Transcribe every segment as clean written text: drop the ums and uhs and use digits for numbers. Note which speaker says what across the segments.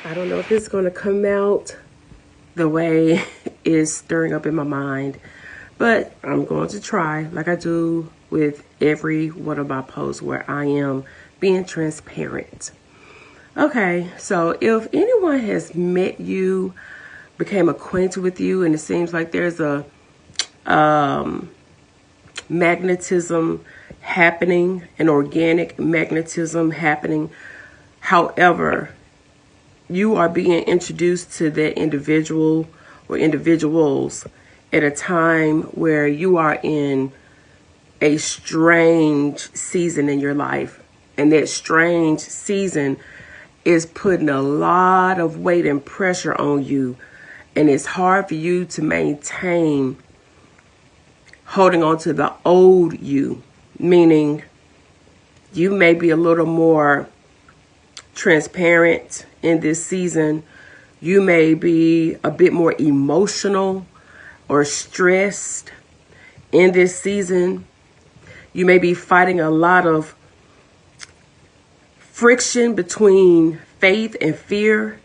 Speaker 1: I don't know if it's going to come out the way it's stirring up in my mind, but I'm going to try, like I do with every one of my posts, where I am being transparent. Okay, so if anyone has met you, became acquainted with you, and it seems like there's a magnetism happening, an organic magnetism happening, however, you are being introduced to that individual or individuals at a time where you are in a strange season in your life. And that strange season is putting a lot of weight and pressure on you. And it's hard for you to maintain holding on to the old you, meaning you may be a little more transparent in this season. You may be a bit more emotional or stressed in this season. You may be fighting a lot of friction between faith and fear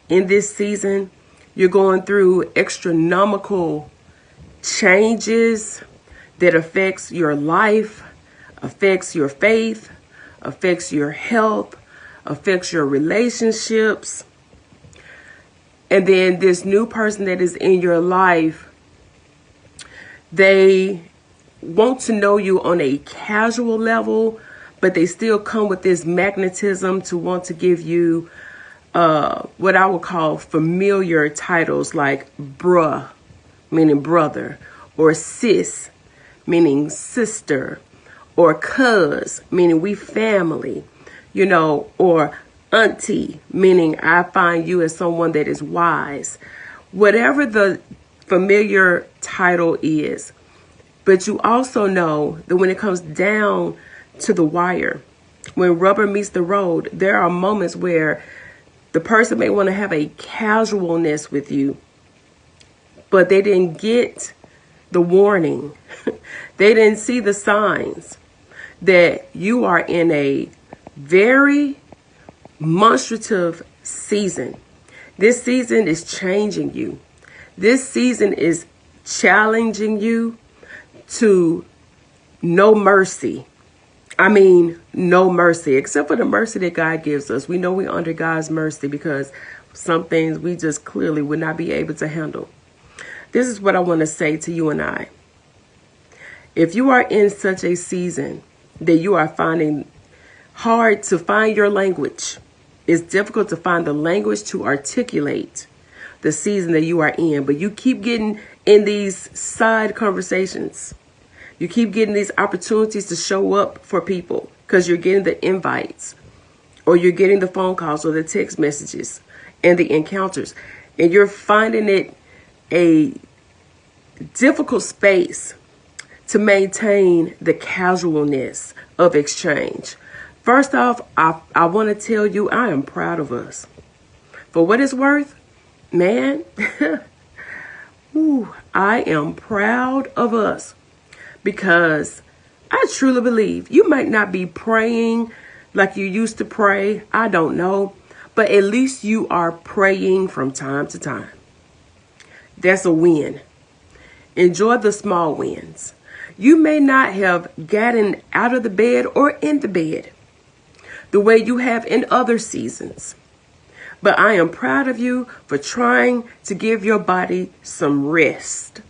Speaker 1: in this season. You're going through astronomical changes that affects your life, affects your faith, affects your health, affects your relationships. And then this new person that is in your life, they want to know you on a casual level, but they still come with this magnetism to want to give you what I would call familiar titles, like bruh, meaning brother, or sis, meaning sister, or cuz, meaning we family, or auntie, meaning I find you as someone that is wise. Whatever the familiar title is. But you also know that when it comes down to the wire, when rubber meets the road, there are moments where the person may want to have a casualness with you, but they didn't get the warning. They didn't see the signs that you are in a very monstrative season. This season is changing you. This season is challenging you to no mercy. I mean, no mercy, except for the mercy that God gives us. We know we're under God's mercy because some things we just clearly would not be able to handle. This is what I want to say to you and I. If you are in such a season that you are finding hard to find your language, it's difficult to find the language to articulate the season that you are in, but you keep getting in these side conversations. You keep getting these opportunities to show up for people because you're getting the invites, or you're getting the phone calls or the text messages and the encounters, and you're finding it a difficult space to maintain the casualness of exchange. First off, I want to tell you, I am proud of us. For what it's worth, man, I am proud of us, because I truly believe you might not be praying like you used to pray. I don't know. But at least you are praying from time to time. That's a win. Enjoy the small wins. You may not have gotten out of the bed or in the bed the way you have in other seasons, but I am proud of you for trying to give your body some rest.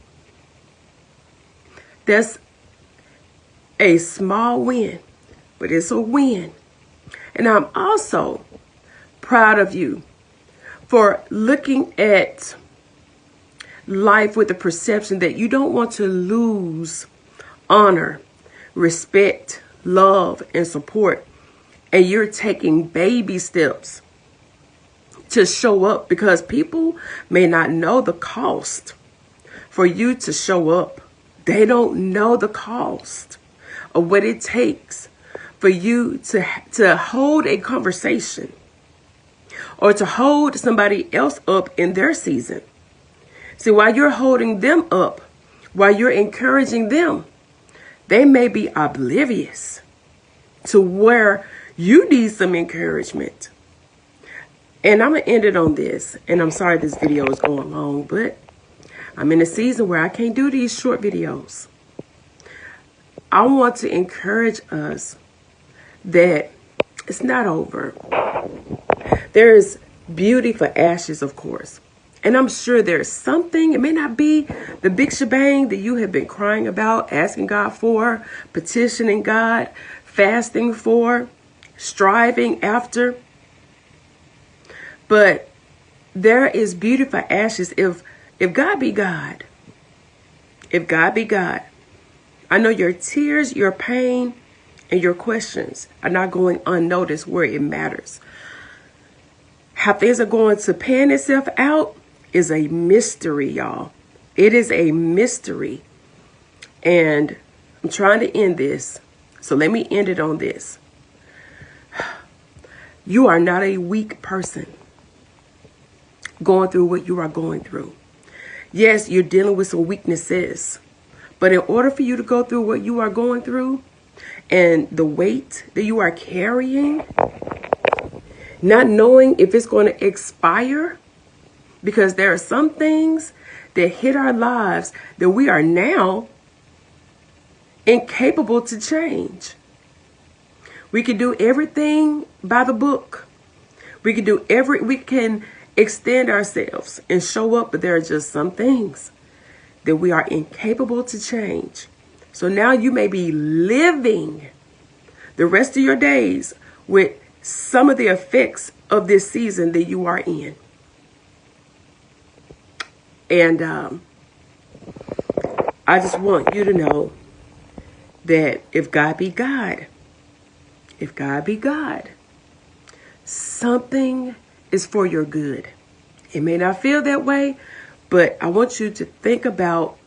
Speaker 1: That's a small win, but it's a win. And I'm also proud of you for looking at life with the perception that you don't want to lose honor, respect, love, and support. And you're taking baby steps to show up, because people may not know the cost for you to show up. They don't know the cost of what it takes for you to hold a conversation or to hold somebody else up in their season. See, while you're holding them up, while you're encouraging them, they may be oblivious to where you need some encouragement. And I'm going to end it on this. And I'm sorry this video is going long, but I'm in a season where I can't do these short videos. I want to encourage us that it's not over. There is beauty for ashes, of course. And I'm sure there's something, it may not be the big shebang that you have been crying about, asking God for, petitioning God, fasting for, striving after. But there is beauty for ashes if God be God. If God be God. I know your tears, your pain, and your questions are not going unnoticed where it matters. How things are going to pan itself out is a mystery, y'all. It is a mystery. And I'm trying to end this. So let me end it on this. You are not a weak person going through what you are going through. Yes, you're dealing with some weaknesses. But in order for you to go through what you are going through and the weight that you are carrying, not knowing if it's going to expire, because there are some things that hit our lives that we are now incapable to change. We can do everything by the book. We can extend ourselves and show up, but there are just some things that we are incapable to change. So now you may be living the rest of your days with some of the effects of this season that you are in. And I just want you to know that if God be God, something is for your good. It may not feel that way, but I want you to think about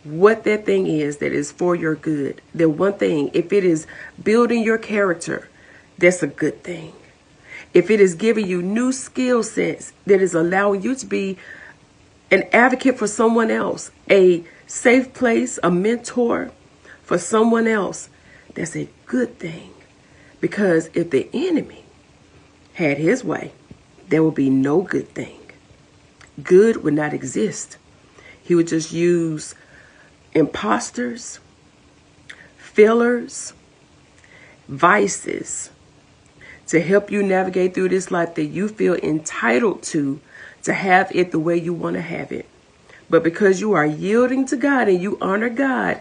Speaker 1: what that thing is that is for your good. That one thing, if it is building your character, that's a good thing. If it is giving you new skill sets that is allowing you to be an advocate for someone else, a safe place, a mentor for someone else, that's a good thing. Because if the enemy had his way, there would be no good thing. Good would not exist. He would just use imposters, fillers, vices to help you navigate through this life that you feel entitled to have it the way you want to have it. But because you are yielding to God and you honor God,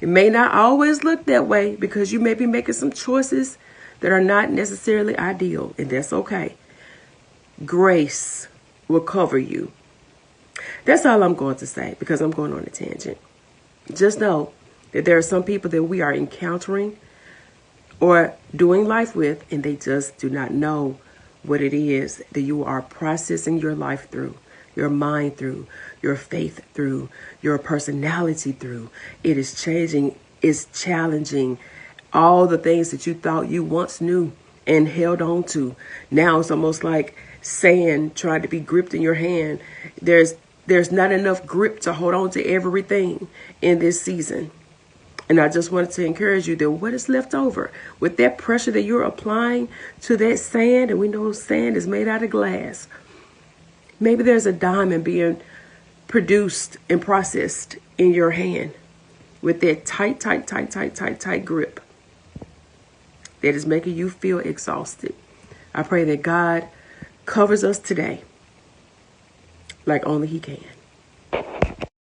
Speaker 1: it may not always look that way because you may be making some choices that are not necessarily ideal, and that's okay. Grace will cover you. That's all I'm going to say because I'm going on a tangent. Just know that there are some people that we are encountering or doing life with, and they just do not know what it is that you are processing your life through, your mind through, your faith through, your personality through. It is changing, it's challenging. All the things that you thought you once knew and held on to, now it's almost like sand trying to be gripped in your hand. There's not enough grip to hold on to everything in this season. And I just wanted to encourage you that what is left over with that pressure that you're applying to that sand, and we know sand is made out of glass. Maybe there's a diamond being produced and processed in your hand with that tight grip that is making you feel exhausted. I pray that God covers us today like only He can.